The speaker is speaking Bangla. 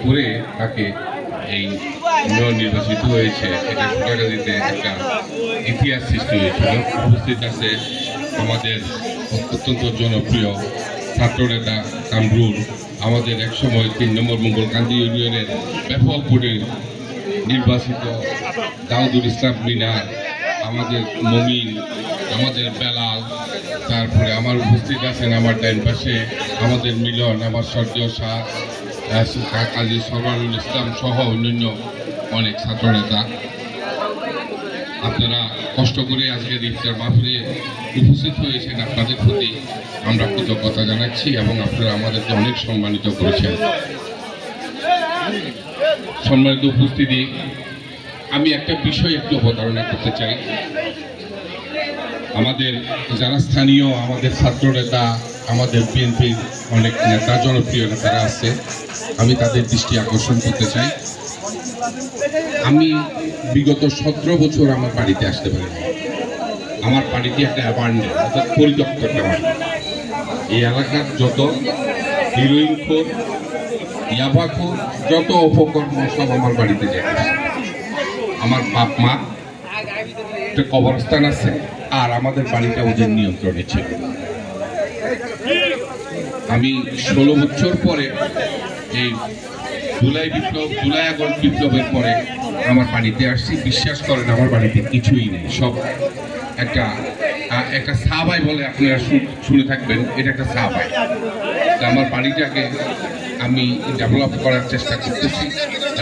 করে তাকে এই মেয়র নির্বাচিত হয়েছে, এটা সোনাগাজীতে একটা ইতিহাস সৃষ্টি হয়েছিল। উপস্থিত আছে আমাদের অত্যন্ত জনপ্রিয় ছাত্রনেতা কামরুল, আমাদের একসময় 3 নম্বর মঙ্গলকান্দি ইউনিয়নের ব্যাপক ভোটে নির্বাচিত দাউদুল ইসলাম মিনার, আমাদের মমিন, আমাদের বেলাল, তারপরে আমার উপস্থিত আছেন আমার ডাইন পাশে আমাদের মিলন, আমার সর্দীয় শাহ, কাজী সরওয়ারুল ইসলাম সহ অন্যান্য অনেক ছাত্রনেতা। আপনারা কষ্ট করে আজকের ইফতার মাহফিলে উপস্থিত হয়েছেন, আপনাদের প্রতি আমরা কৃতজ্ঞতা জানাচ্ছি এবং আপনারা আমাদেরকে অনেক সম্মানিত করেছেন। সম্মানিত উপস্থিতি, আমি একটা বিষয় একটু অবতারণা করতে চাই। আমাদের যারা স্থানীয় আমাদের ছাত্রনেতা, আমাদের বিএনপির অনেক নেতা, জনপ্রিয় নেতারা আছে, আমি তাদের দৃষ্টি আকর্ষণ করতে চাই। আমি বিগত 17 বছর আমার বাড়িতে আসতে পারি। আমার বাড়িতে একটা অ্যাবান্ডেন্ট অর্থাৎ পরিত্যক্ত একটা বাড়ি। এই এলাকার যত হিরোইনখোর, ইয়াবাখোর, যত অপকর্ম সব আমার বাড়িতে যায়। আমার বাপ মা একটা কবরস্থান আছে, আর আমাদের বাড়িটা ওদের নিয়ন্ত্রণে ছিল। আমি 16 বছর পরে এই জুলাই আগস্ট বিপ্লবের পরে আমার বাড়িতে আসছি। বিশ্বাস করেন আমার বাড়িতে কিছুই নেই, সব একটা সাবাই বলে আপনারা শুনে থাকবেন, এটা একটা সাবাই। আমার বাড়িটাকে আমি ডেভেলপ করার চেষ্টা করতেছি।